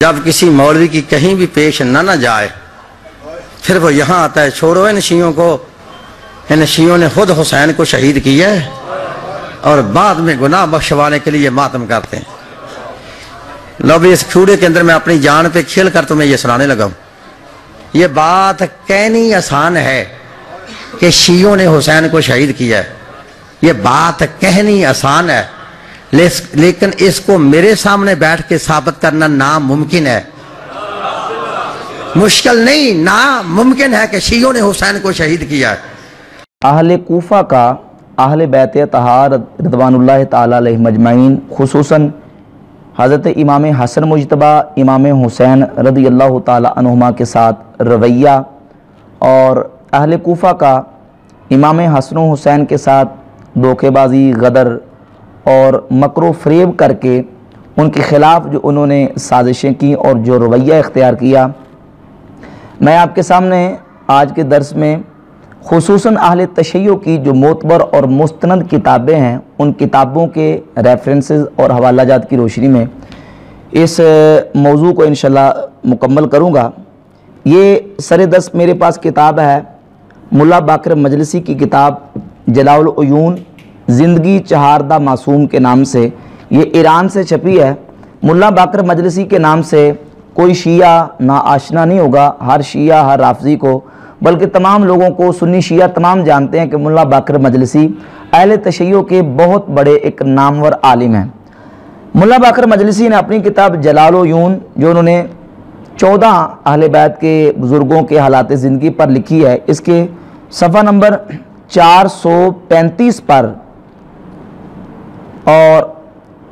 جب کسی مولوی کی کہیں بھی پیش نہ جائے پھر وہ یہاں آتا ہے، چھوڑو ان شیعوں کو، ان شیعوں نے خود حسین کو شہید کیا ہے اور بعد میں گناہ بخشوانے کے لیے ماتم کرتے ہیں۔ لو بھی اس کھوڑے کے اندر میں اپنی جان پہ کھیل کر تمہیں یہ سنانے لگا ہوں۔ یہ بات کہنی آسان ہے کہ شیعوں نے حسین کو شہید کیا ہے، یہ بات کہنی آسان ہے، لیکن اس کو میرے سامنے بیٹھ کے ثابت کرنا ناممکن ہے۔ مشکل نہیں، ناممکن ہے کہ شیعوں نے حسین کو شہید کیا ہے۔ اہل کوفہ کا اہل بیت اطہار رضوان اللہ تعالی علیہ مجمعین، خصوصاً حضرت امام حسن مجتبیٰ امام حسین رضی اللہ تعالی عنہما کے ساتھ رویہ، اور اہل کوفہ کا امام حسن و حسین کے ساتھ دھوکے بازی، غدر اور مکر و فریب کر کے ان کے خلاف جو انہوں نے سازشیں کی اور جو رویہ اختیار کیا، میں آپ کے سامنے آج کے درس میں خصوصاً اہل تشیع کی جو معتبر اور مستند کتابیں ہیں ان کتابوں کے ریفرنسز اور حوالہ جات کی روشنی میں اس موضوع کو انشاءاللہ مکمل کروں گا۔ یہ سر دست میرے پاس کتاب ہے ملا باقر مجلسی کی کتاب جلاء العیون زندگی چہاردہ معصوم کے نام سے، یہ ایران سے چھپی ہے۔ ملا باقر مجلسی کے نام سے کوئی شیعہ نا آشنا نہیں ہوگا، ہر شیعہ ہر رافضی کو، بلکہ تمام لوگوں کو، سنی شیعہ تمام جانتے ہیں کہ ملا باقر مجلسی اہل تشیع کے بہت بڑے ایک نامور عالم ہیں۔ ملا باقر مجلسی نے اپنی کتاب جلاء العیون جو انہوں نے 14 اہل بیت کے بزرگوں کے حالات زندگی پر لکھی ہے، اس کے صفحہ نمبر 435 پر اور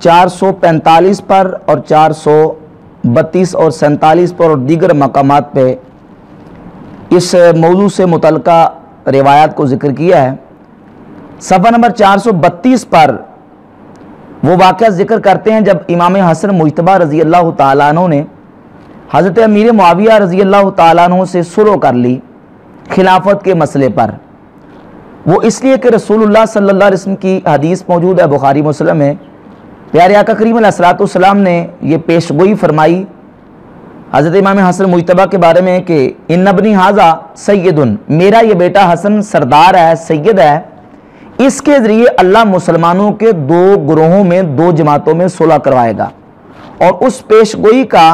445 پر اور 432 اور 47 پر اور دیگر مقامات پہ اس موضوع سے متعلقہ روایات کو ذکر کیا ہے۔ صفحہ نمبر 432 پر وہ واقعہ ذکر کرتے ہیں جب امام حسن مجتبیٰ رضی اللہ تعالیٰ عنہ نے حضرت امیر معاویہ رضی اللہ تعالیٰ عنہ سے صلح کر لی خلافت کے مسئلے پر۔ وہ اس لیے کہ رسول اللہ صلی اللہ علیہ وسلم کی حدیث موجود ہے بخاری مسلم میں، پیارے آقا کریم علیہ السلام نے یہ پیشگوئی فرمائی حضرت امام حسن مجتبیٰ کے بارے میں کہ ان ابنی ھذا سید، میرا یہ بیٹا حسن سردار ہے، سید ہے، اس کے ذریعے اللہ مسلمانوں کے 2 گروہوں میں 2 جماعتوں میں صلح کروائے گا۔ اور اس پیشگوئی کا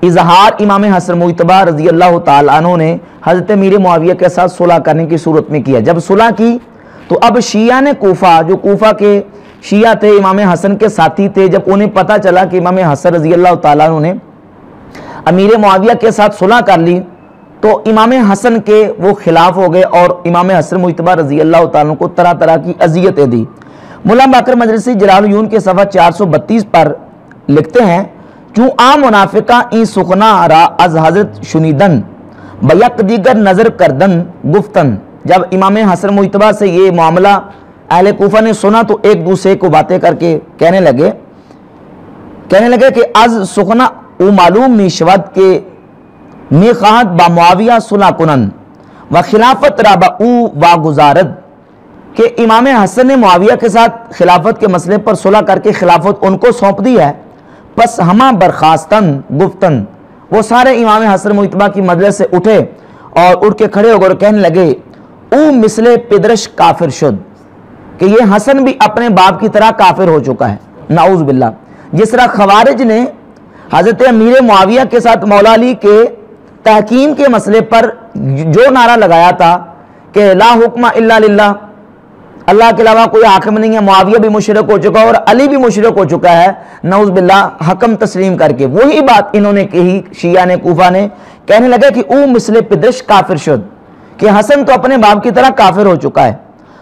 اظہار امام حسن مجتبیٰ رضی اللہ تعالیٰ عنہ نے حضرت امیر معاویہ کے ساتھ صلح کرنے کی صورت میں کیا۔ جب صلح کی تو اب شیعہ نے کوفہ، جو کوفہ کے شیعہ تھے، امام حسن کے ساتھی تھے، جب انہیں پتہ چلا کہ امام حسن رضی اللہ تعالیٰ عنہ نے امیر معاویہ کے ساتھ صلح کر لی تو امام حسن کے وہ خلاف ہو گئے اور امام حسن مجتبیٰ رضی اللہ تعالیٰ عنہ کو طرح طرح کی اذیتیں دی۔ ملا باقر مجلسی جلاء العیون کے صفحہ 432 پر لکھتے ہیں، چوں عام منافقہ این سخنا را از حضرت شنیدن بیک دیگر نظر کردن گفتن۔ جب امام حسن مجتبیٰ سے یہ معاملہ اہل کوفہ نے سنا تو ایک دوسرے کو باتیں کر کے کہنے لگے کہ از سخنا او معلوم می شود کہ می خواہد با معاویہ صلح کنن و خلافت را با او واگزارد، کہ امام حسن نے معاویہ کے ساتھ خلافت کے مسئلے پر صلح کر کے خلافت ان کو سونپ دی ہے۔ پس ہما برخاستن گفتن، وہ سارے امام حسن مجتبیٰ کی مجلس سے اٹھے اور اٹھ کے کھڑے ہو کر کہنے لگے او مثل پدرش کافر شد، کہ یہ حسن بھی اپنے باپ کی طرح کافر ہو چکا ہے، نعوذ باللہ۔ جس طرح خوارج نے حضرت امیر معاویہ کے ساتھ مولا علی کے تحکیم کے مسئلے پر جو نعرہ لگایا تھا کہ لا حکم الا للہ، اللہ کے علاوہ کوئی حاکم نہیں ہے، معاویہ بھی مشرک ہو چکا ہے اور علی بھی مشرک ہو چکا ہے، نعوذ باللہ، حکم تسلیم کر کے وہی بات انہوں نے کہی، شیعہ نے کوفہ نے، کہنے لگے کہ او مثل پدرش کافر شد، کہ حسن تو اپنے باپ کی طرح کافر ہو چکا ہے۔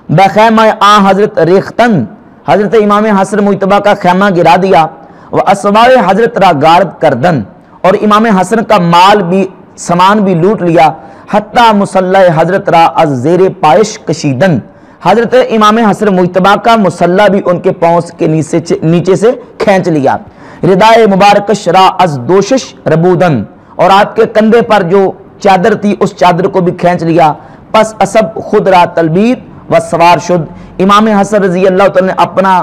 بخیمہ حضرت ریختن، حضرت امام حسن مجتبیٰ کا خیمہ گرا دیا، و اسوائے حضرت را گارد کردن، اور امام حسن کا مال بھی سامان بھی لوٹ لیا، حتی مصلح حضرت را از زیر پائش کشیدن، حضرت امام حسن مجتبیٰ کا مصلح بھی ان کے پاؤں کے نیچے سے کھینچ لیا، ردائے مبارکش را از دوشش ربودن، اور آپ کے کندھے پر جو چادر تھی اس چادر کو بھی کھینچ لیا، پس اسب خود را تلبید و سوار شد، امام حسن رضی اللہ تعالیٰ نے اپنا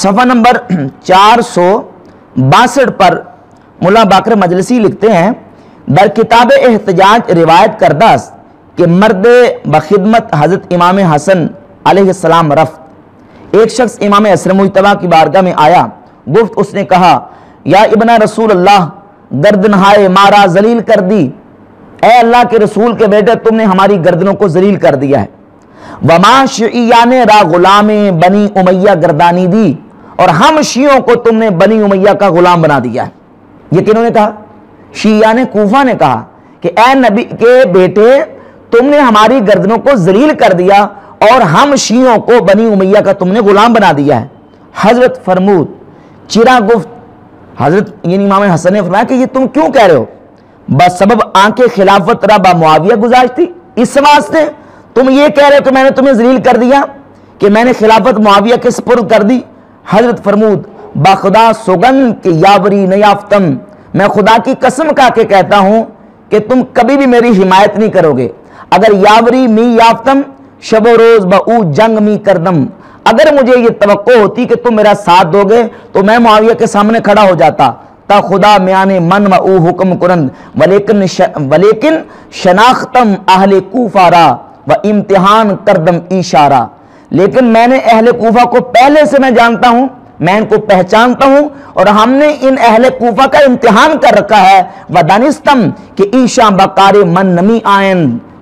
صفحہ نمبر 462 پر مولا باقر مجلسی لکھتے ہیں در کتاب احتجاج روایت کردہ است کہ مرد بخدمت حضرت امام حسن علیہ السلام رفت، ایک شخص امام عصر مجتبیٰ کی بارگاہ میں آیا، گفت اس نے کہا یا ابن رسول اللہ گردنہائے مارا ذلیل کر دی، اے اللہ کے رسول کے بیٹے تم نے ہماری گردنوں کو ذلیل کر دیا ہے، وما شیعان را غلام بنی امیہ گردانی دی، اور ہم شیعوں کو تم نے بنی امیہ کا غلام بنا دیا ہے۔ یہ کنہوں نے کہا؟ شیعان کوفہ نے کہا کہ اے نبی کے بیٹے تم نے ہماری گردنوں کو ذلیل کر دیا اور ہم شیعوں کو بنی امیہ کا تم نے غلام بنا دیا ہے۔ حضرت فرمود چرا گفت، حضرت یعنی امام حسن نے فرمایا کہ یہ تم کیوں کہہ رہے ہو؟ بس سبب آنکھ خلافت را با معاویہ گزاشتی، اس واسطے تم یہ کہہ رہے ہو کہ میں نے تمہیں ذلیل کر دیا، کہ میں نے خلافت معاویہ کے سپرد کر دی۔ حضرت فرمود با خدا سوگن کہ یاوری نیافتم، میں خدا کی قسم کھا کے کہتا ہوں کہ تم کبھی بھی میری حمایت نہیں کرو گے۔ اگر یاوری می یافتم شب و روز با او جنگ می کردم، اگر مجھے یہ توقع ہوتی کہ تم میرا ساتھ دو گے تو میں معاویہ کے سامنے کھڑا ہو جاتا، تا خدا میانے من و او حکم کرند، ولیکن شناختم اہل کوفہ را و امتحان کردم اشارہ، لیکن میں نے اہل کوفہ کو پہلے سے میں جانتا ہوں، میں ان کو پہچانتا ہوں اور ہم نے ان اہل کوفہ کا امتحان کر رکھا ہے۔ ودانستم کہ ایشا بکار من نمی آئیں،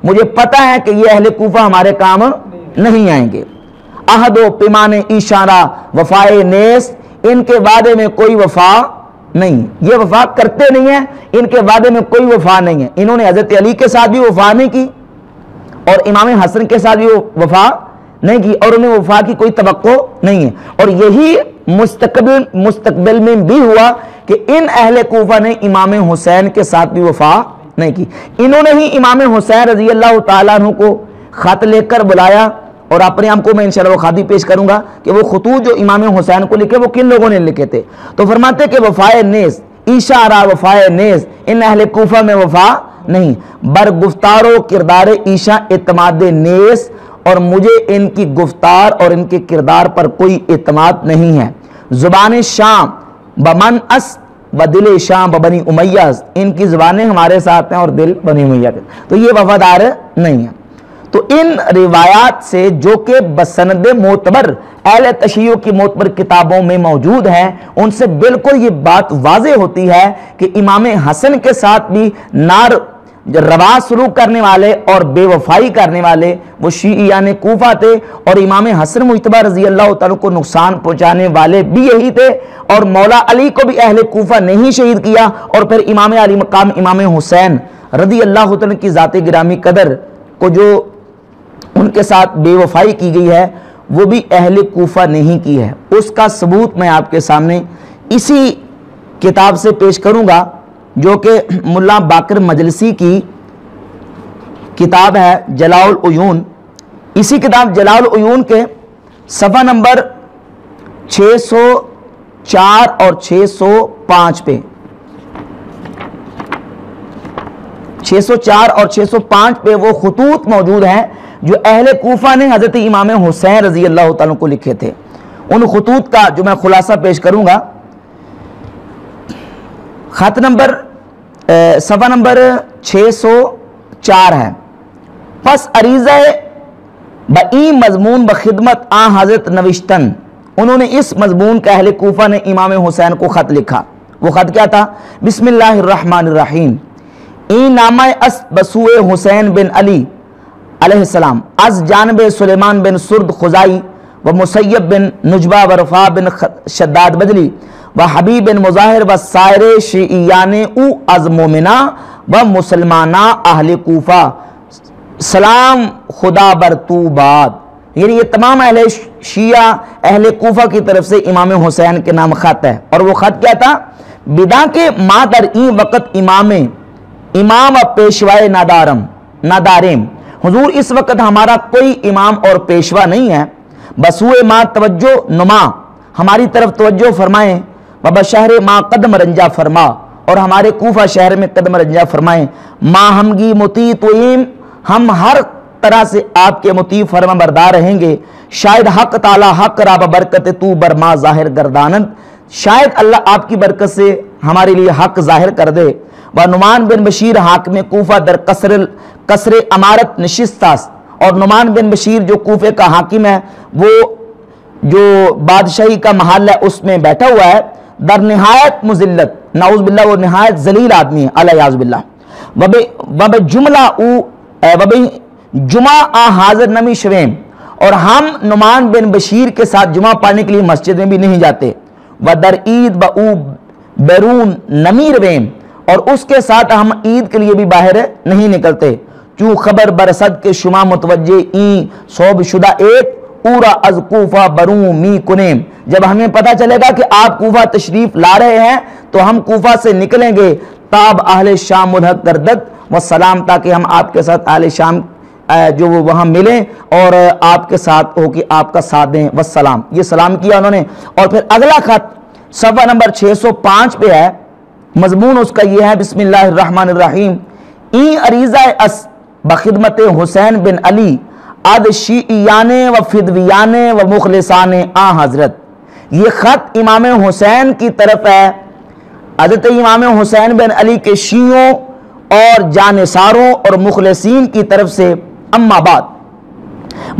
مجھے پتا ہے کہ یہ اہل کوفہ ہمارے کام نہیں آئیں گے۔ عہد و پیمان اشارہ وفائے نیس، ان کے وعدے میں کوئی وفا نہیں، یہ وفا کرتے نہیں ہیں، ان کے وعدے میں کوئی وفا نہیں ہے۔ انہوں نے حضرت علی کے ساتھ بھی وفا نہیں کی اور امام حسن کے ساتھ بھی وفا نہیں کی، اور انہیں وفا کی کوئی توقع نہیں ہے، اور یہی مستقبل میں بھی ہوا کہ ان اہل کوفہ نے امام حسین کے ساتھ بھی وفا نہیں کی۔ انہوں نے ہی امام حسین رضی اللہ تعالیٰ عنہ کو خط لے کر بلایا، اور اپنے آپ کو میں انشاءاللہ وہ خطی پیش کروں گا کہ وہ خطوط جو امام حسین کو لکھے وہ کن لوگوں نے لکھے تھے۔ تو فرماتے کہ وفائے نیز اشارہ وفائے نیز، ان اہل کوفہ میں وفا نہیں، بر گفتار و کردار عیشا اعتماد نیز، اور مجھے ان کی گفتار اور ان کے کردار پر کوئی اعتماد نہیں ہے۔ زبان شام بمن اس و دل شام بنی امیہ، ان کی زبانیں ہمارے ساتھ ہیں اور دل بنی امیہ کے، تو یہ وفادار نہیں ہے۔ تو ان روایات سے جو کہ بسند معتبر اہل تشیع کی معتبر کتابوں میں موجود ہیں، ان سے بالکل یہ بات واضح ہوتی ہے کہ امام حسن کے ساتھ بھی روا سلوک کرنے والے اور بے وفائی کرنے والے وہ شیعیان کوفہ تھے، اور امام حسن مجتبیٰ رضی اللہ تعالیٰ کو نقصان پہنچانے والے بھی یہی تھے، اور مولا علی کو بھی اہل کوفہ نے ہی شہید کیا، اور پھر امام علی مقام امام حسین رضی اللہ تعالیٰ کی ذات گرامی قدر کو جو ان کے ساتھ بے وفائی کی گئی ہے وہ بھی اہل کوفہ نہیں کی ہے۔ اس کا ثبوت میں آپ کے سامنے اسی کتاب سے پیش کروں گا جو کہ ملا باقر مجلسی کی کتاب ہے جلاء العیون۔ اسی کتاب جلاء العیون کے صفحہ نمبر 604 اور 605 پہ 604 اور 605 پہ وہ خطوط موجود ہیں جو اہل کوفہ نے حضرت امام حسین رضی اللہ تعالیٰ کو لکھے تھے۔ ان خطوط کا جو میں خلاصہ پیش کروں گا، خط نمبر صفحہ نمبر 604 ہے۔ پس عریضہ بئی مضمون بخدمت آن حضرت نوشتن، انہوں نے اس مضمون کا اہل کوفہ نے امام حسین کو خط لکھا۔ وہ خط کیا تھا؟ بسم اللہ الرحمن الرحیم، این نامہ اس بسوء حسین بن علی علیہ السلام از جانب سلیمان بن سرد خزائی و مسیب بن نجبہ و رفاع بن شداد بدلی و حبیب بن مظاہر و سائر شیعیان او از مومنہ و مسلمانہ اہل کوفہ، سلام خدا بر تو باد، یعنی یہ تمام اہل شیعہ اہل کوفہ کی طرف سے امام حسین کے نام خط ہے۔ اور وہ خط کیا تھا؟ بدا کے ما در این وقت امام و پیشوائے ناداریم، حضور اس وقت ہمارا کوئی امام اور پیشوا نہیں ہے، بسوئے ما توجہ نما، ہماری طرف توجہ فرمائیں، بابا شہر ما قدم رنجا فرما، اور ہمارے کوفہ شہر میں قدم رنجا فرمائیں، ما ہمگی مطیع توئیم، ہم ہر طرح سے آپ کے مطیع فرما بردار رہیں گے، شاید حق تعالی حق را برکت تو برما ظاہر گردانند، شاید اللہ آپ کی برکت سے ہمارے لیے حق ظاہر کر دے۔ و نعمان بن بشیر حاکم کوفہ در قصر امارت نشستاست، اور نعمان بن بشیر جو کوفے کا حاکم ہے، وہ جو بادشاہی کا محل ہے اس میں بیٹھا ہوا ہے، در نہایت مذلت، نعوذ باللہ وہ نہایت ذلیل آدمی ہے، علیہ باللہ۔ وب جملہ جمعہ آ حاضر نمی شویم، اور ہم نعمان بن بشیر کے ساتھ جمعہ پڑھنے کے لیے مسجد میں بھی نہیں جاتے۔ و در عید با او بیرون نمی رویم، اور اس کے ساتھ ہم عید کے لیے بھی باہر نہیں نکلتے۔ چوں خبر برسد کے شما متوجہ این صوب شدہ ایک اورا از کوفہ بروں می کنیم، جب ہمیں پتہ چلے گا کہ آپ کوفہ تشریف لا رہے ہیں تو ہم کوفہ سے نکلیں گے۔ تاب اہل شام ملحق گردد والسلام، تاکہ ہم آپ کے ساتھ اہل شام جو وہ وہاں ملیں اور آپ کے ساتھ ہو کہ آپ کا ساتھ دیں، والسلام، یہ سلام کیا انہوں نے۔ اور پھر اگلا خط صفحہ نمبر 605 پہ ہے، مضمون اس کا یہ ہے، بسم اللہ الرحمن الرحیم، این عریضہ اس بخدمت حسین بن علی اد شیعیان و فدویان و مخلصان آ حضرت، یہ خط امام حسین کی طرف ہے، حضرت امام حسین بن علی کے شیعوں اور جانثاروں اور مخلصین کی طرف سے۔ اما بعد،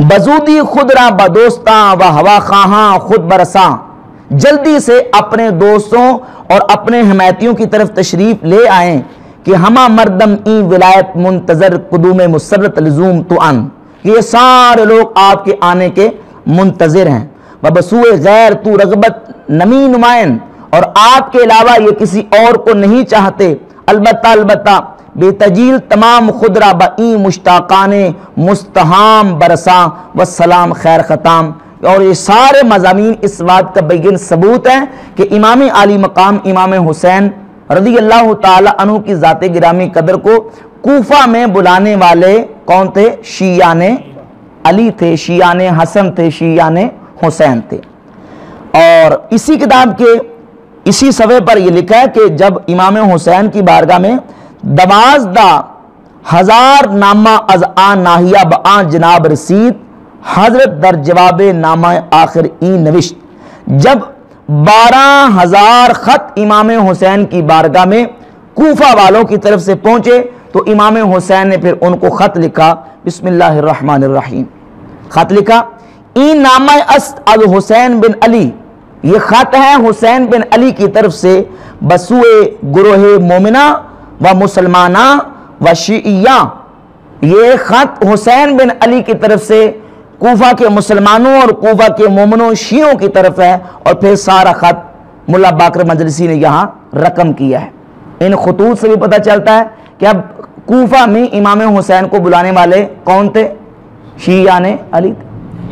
بزودی خود را بدوستاں و ہوا خواہاں خود برساں، جلدی سے اپنے دوستوں اور اپنے حمایتیوں کی طرف تشریف لے آئیں کہ ہما مردم این ولایت منتظر قدوم مسرت لزوم تو ان، یہ سارے لوگ آپ کے آنے کے منتظر ہیں۔ وبسوء غیر تو رغبت نمی نمائن، اور آپ کے علاوہ یہ کسی اور کو نہیں چاہتے، البتہ بے تجیل تمام خود را با این مشتاقان مستحام برساں والسلام خیر ختام۔ اور یہ سارے مضامین اس بات کا بین ثبوت ہیں کہ امام عالی مقام امام حسین رضی اللہ تعالی عنہ کی ذات گرامی قدر کو کوفہ میں بلانے والے کون تھے؟ شیعان علی تھے، شیعان حسن تھے، شیعان حسین تھے۔ اور اسی کتاب کے اسی صفحے پر یہ لکھا ہے کہ جب امام حسین کی بارگاہ میں 12,000 نامہ از آن ناحیہ بآن جناب رسید، حضرت در جواب نامہ آخر این نوشت، جب 12,000 خط امام حسین کی بارگاہ میں کوفہ والوں کی طرف سے پہنچے تو امام حسین نے پھر ان کو خط لکھا، بسم اللہ الرحمن الرحیم، خط لکھا، این نامہ است از حسین بن علی، یہ خط ہے حسین بن علی کی طرف سے بسوئے گروہ مومنہ و مسلمانہ و شیعیہ، یہ خط حسین بن علی کی طرف سے کوفہ کے مسلمانوں اور کوفہ کے مومنوں شیعوں کی طرف ہے۔ اور پھر سارا خط ملا باقر مجلسی نے یہاں رقم کیا ہے۔ ان خطوط سے بھی پتہ چلتا ہے کہ اب کوفہ میں امام حسین کو بلانے والے کون تھے؟ شیعان علی تھے،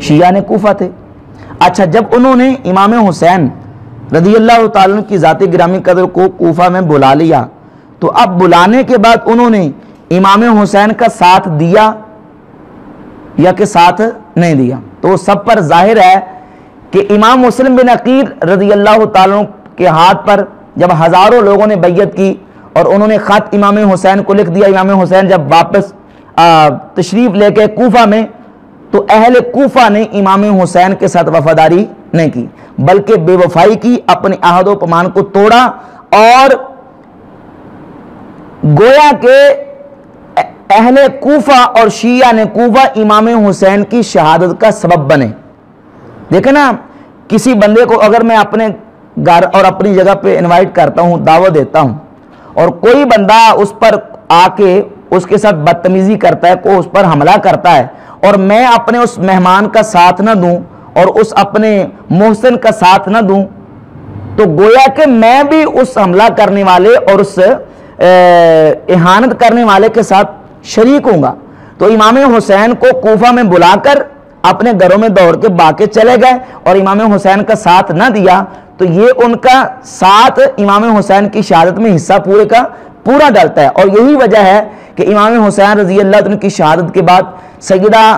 شیعان کوفہ تھے۔ اچھا، جب انہوں نے امام حسین رضی اللہ تعالیٰ عنہ کی ذات گرامی قدر کو کوفہ میں بلا لیا تو اب بلانے کے بعد انہوں نے امام حسین کا ساتھ دیا یا کہ ساتھ نہیں دیا؟ تو سب پر ظاہر ہے کہ امام مسلم بن عقیل رضی اللہ تعالیٰ کے ہاتھ پر جب ہزاروں لوگوں نے بیعت کی اور انہوں نے خط امام حسین کو لکھ دیا، امام حسین جب واپس تشریف لے کے کوفہ میں، تو اہل کوفہ نے امام حسین کے ساتھ وفاداری نہیں کی بلکہ بے وفائی کی، اپنے عہد و پیمان کو توڑا، اور گویا کہ اہل کوفہ اور شیعہ نے کوفہ امام حسین کی شہادت کا سبب بنے۔ دیکھیں نا، کسی بندے کو اگر میں اپنے گھر اور اپنی جگہ پہ انوائٹ کرتا ہوں، دعوت دیتا ہوں، اور کوئی بندہ اس پر آ کے اس کے ساتھ بدتمیزی کرتا ہے، کوئی اس پر حملہ کرتا ہے، اور میں اپنے اس مہمان کا ساتھ نہ دوں اور اس اپنے محسن کا ساتھ نہ دوں، تو گویا کہ میں بھی اس حملہ کرنے والے اور اس اہانت کرنے والے کے ساتھ شریک ہوں گا۔ تو امام حسین کو کوفہ میں بلا کر اپنے گھروں میں دوڑ کے باقی چلے گئے اور امام حسین کا ساتھ نہ دیا، تو یہ ان کا ساتھ امام حسین کی شہادت میں حصہ پورے کا پورا ڈالتا ہے۔ اور یہی وجہ ہے کہ امام حسین رضی اللہ عنہ کی شہادت کے بعد سیدہ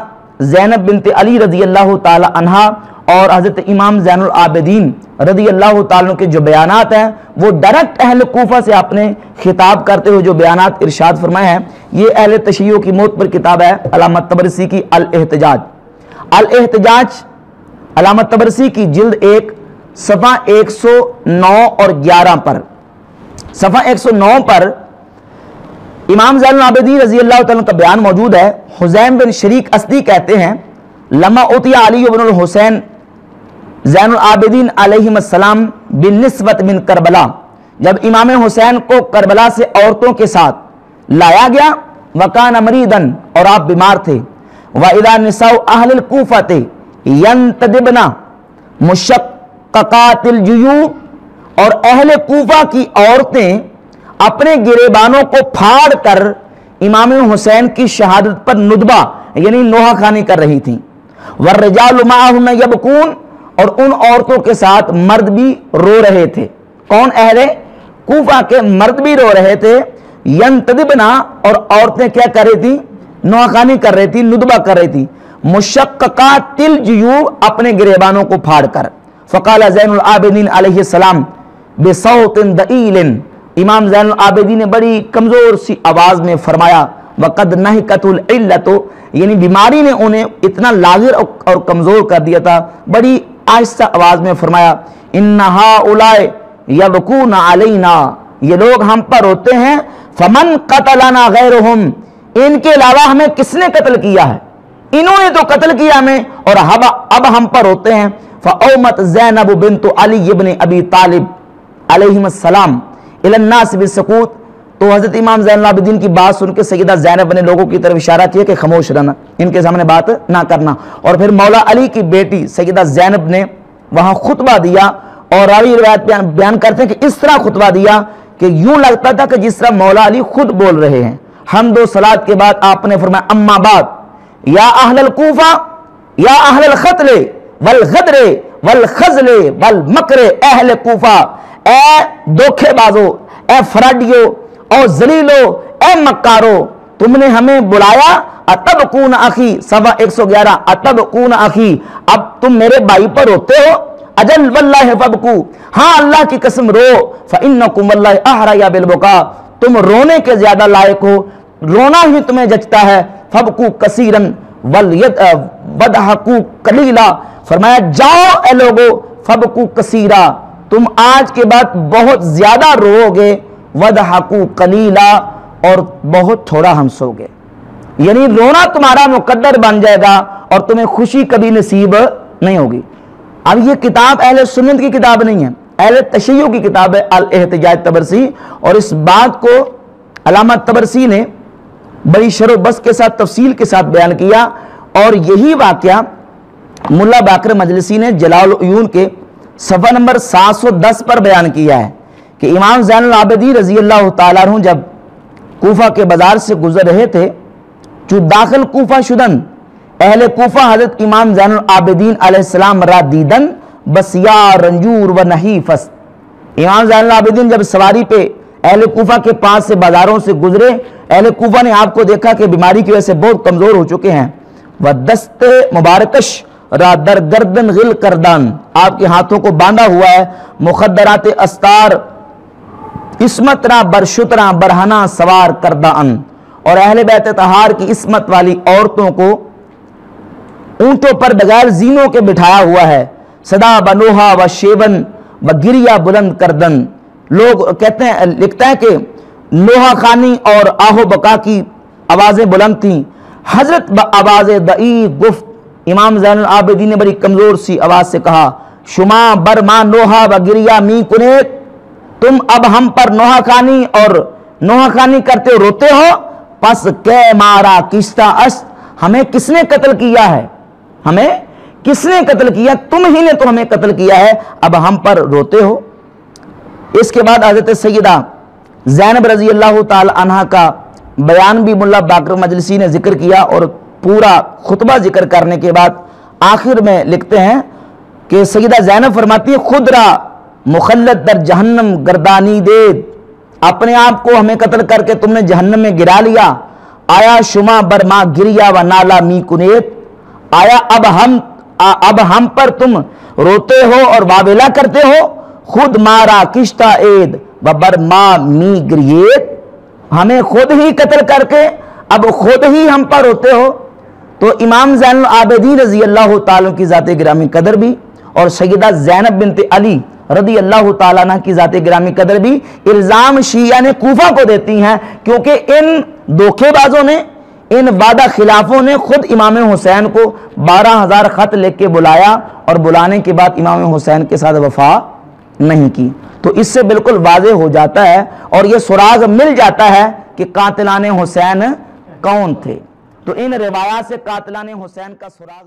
زینب بنت علی رضی اللہ تعالی عنہا اور حضرت امام زین العابدین رضی اللہ تعالیٰ کے جو بیانات ہیں وہ ڈائریکٹ اہل کوفہ سے آپ نے خطاب کرتے ہوئے جو بیانات ارشاد فرمائے ہیں، یہ اہل تشیع کی موت پر کتاب ہے علامہ طبرسی کی الاحتجاج۔ الاحتجاج علامہ طبرسی کی جلد 1 صفحہ 109 اور 11 پر، صفحہ 109 پر امام زین العابدین رضی اللہ تعالیٰ کا بیان موجود ہے۔ حزیم بن شریک اسدی کہتے ہیں لما اوتی علی بن الحسین زین العابدین علیہ السلام بالنسبت من کربلا، جب امام حسین کو کربلا سے عورتوں کے ساتھ لایا گیا، وکان مریدن اور آپ بیمار تھے، وَإِذَا نِسَاءُ أَهْلِ الْكُوفَةِ يَنْتَدِبْنَ مُشَقَّقَاتِ الْجُيُوبِ، اور اہل کوفہ کی عورتیں اپنے گریبانوں کو پھاڑ کر امام حسین کی شہادت پر ندبہ یعنی نوحہ خوانی کر رہی تھیں، وَالرِّجَالُ مَعَهُنَّ يَبْكُونَ، اور ان عورتوں کے ساتھ مرد بھی رو رہے تھے۔ کون؟ اہل کوفہ کے مرد بھی رو رہے تھے، ینتدبنا، اور عورتیں کیا کر رہی تھیں؟ نوحہ خوانی کر رہی تھی، ندبہ کر رہی تھی، مشققات الجیوب، اپنے گریبانوں کو پھاڑ کر۔ فقال زین العابدین علیہ السلام بصوت ضئیل، امام زین العابدین نے بڑی کمزور سی آواز میں فرمایا، وقد نہکت العلت، یعنی بیماری نے انہیں اتنا لاغر اور کمزور کر دیا تھا، بڑی آہستہ آواز میں فرمایا، ان ہؤلاء یبکون علینا، یہ لوگ ہم پر روتے ہیں، فمن قتلنا غیرہم، ان کے علاوہ ہمیں کس نے قتل کیا ہے؟ انہوں نے تو قتل کیا ہمیں اور اب ہم پر روتے ہیں۔ فاومت زینب بنت علی ابن ابی طالب علیہ السلام الی الناس بالسکوت، تو حضرت امام زین العابدین کی بات سن کے سیدہ زینب نے لوگوں کی طرف اشارہ کیا کہ خاموش رہنا، ان کے سامنے بات نہ کرنا، اور پھر مولا علی کی بیٹی سیدہ زینب نے وہاں خطبہ دیا، اور راوی روایت بیان کرتے ہیں کہ اس طرح خطبہ دیا کہ یوں لگتا تھا کہ جس طرح مولا علی خود بول رہے ہیں۔ حمد و صلاۃ کے بعد آپ نے فرمایا، اما بعد یا اہل الکوفہ یا اہل القتل والغدر والخزل والمکر، اہل کوفہ، اے دھوکے بازو، اے فراڈیو اور ذلیلو، اے مکارو، تم نے ہمیں بلایا، اتبکون اخی، صفحہ 111، اتبکون اخی، اب تم میرے بھائی پر روتے ہو؟ اجل واللہ فبکو، ہاں اللہ کی قسم رو، فانکم واللہ احریا بالبکا، تم رونے کے زیادہ لائق ہو، رونا ہی تمہیں جچتا ہے، فبکو کثیرن وضحکو قلیلا، فرمایا جاؤ اے لوگو، فبکو کثیرا، تم آج کے بعد بہت زیادہ رو گے، وضحکو قلیلا، اور بہت تھوڑا ہنسو گے، یعنی رونا تمہارا مقدر بن جائے گا اور تمہیں خوشی کبھی نصیب نہیں ہوگی۔ اب یہ کتاب اہل سنت کی کتاب نہیں ہے، اہل تشیع کی کتاب ہے الاحتجاج طبرسی، اور اس بات کو علامہ طبرسی نے بڑی شرح و بس کے ساتھ تفصیل کے ساتھ بیان کیا، اور یہی واقعہ ملا باقر مجلسی نے جلال العیون کے صفحہ نمبر 710 پر بیان کیا ہے کہ امام زین العابدین رضی اللہ تعالیٰ عنہ جب کوفہ کے بازار سے گزر رہے تھے، جو داخل کوفہ شدن اہل کوفہ حضرت امام زین العابدین علیہ السلام را دیدن بسیا رنجور و نحیفس، امام زین العابدین جب سواری پہ اہل کوفہ کے پاس سے بازاروں سے گزرے، اہل کوفہ نے آپ کو دیکھا کہ بیماری کی وجہ سے بہت کمزور ہو چکے ہیں، وہ دست مبارکش را در گردن غل کردان، آپ کے ہاتھوں کو باندھا ہوا ہے، مخدرات استار عصمت را برشترا برہنہ سوار کردان، اور اہل بیت طہار کی عصمت والی عورتوں کو اونٹوں پر بغیر زینوں کے بٹھایا ہوا ہے، صدا بنوہا و شیون و گریا بلند کردن، لوگ کہتے ہیں، لکھتا ہے کہ نوحہ خوانی اور آہو بکا کی آوازیں بلند تھیں، حضرت آواز ضعیف گفت، امام زین العابدین نے بڑی کمزور سی آواز سے کہا، شما برما نوحہ و گریا می کنیت، تم اب ہم پر نوحہ خوانی اور نوحہ خوانی کرتے روتے ہو، پس کہ مارا کشتہ است، ہمیں کس نے قتل کیا ہے؟ ہمیں کس نے قتل کیا؟ تم ہی نے تو ہمیں قتل کیا ہے، اب ہم پر روتے ہو۔ اس کے بعد حضرت سیدہ زینب رضی اللہ تعالی عنہ کا بیان بھی ملا باقر مجلسی نے ذکر کیا، اور پورا خطبہ ذکر کرنے کے بعد آخر میں لکھتے ہیں کہ سیدہ زینب فرماتی ہے، خود را مخلد در جہنم گردانی دے، اپنے آپ کو ہمیں قتل کر کے تم نے جہنم میں گرا لیا، آیا شما برما گریا و نالا می کنیت، آیا اب ہم پر تم روتے ہو اور واویلا کرتے ہو، خود مارا کشتہ عید و برما می گریت، ہمیں خود ہی قتل کر کے اب خود ہی ہم پر روتے ہو۔ تو امام زین العابدین رضی اللہ تعالیٰ کی ذات گرامی قدر بھی اور سیدہ زینب بنت علی رضی اللہ تعالیٰ عنہ کی ذات گرامی قدر بھی الزام شیعہ نے کوفہ کو دیتی ہیں، کیونکہ ان دھوکے بازوں نے، ان وعدہ خلافوں نے خود امام حسین کو 12,000 خط لکھ کے بلایا اور بلانے کے بعد امام حسین کے ساتھ وفا نہیں کی۔ تو اس سے بالکل واضح ہو جاتا ہے اور یہ سراغ مل جاتا ہے کہ قاتلان حسین کون تھے۔ تو ان روایات سے قاتلان حسین کا سراغ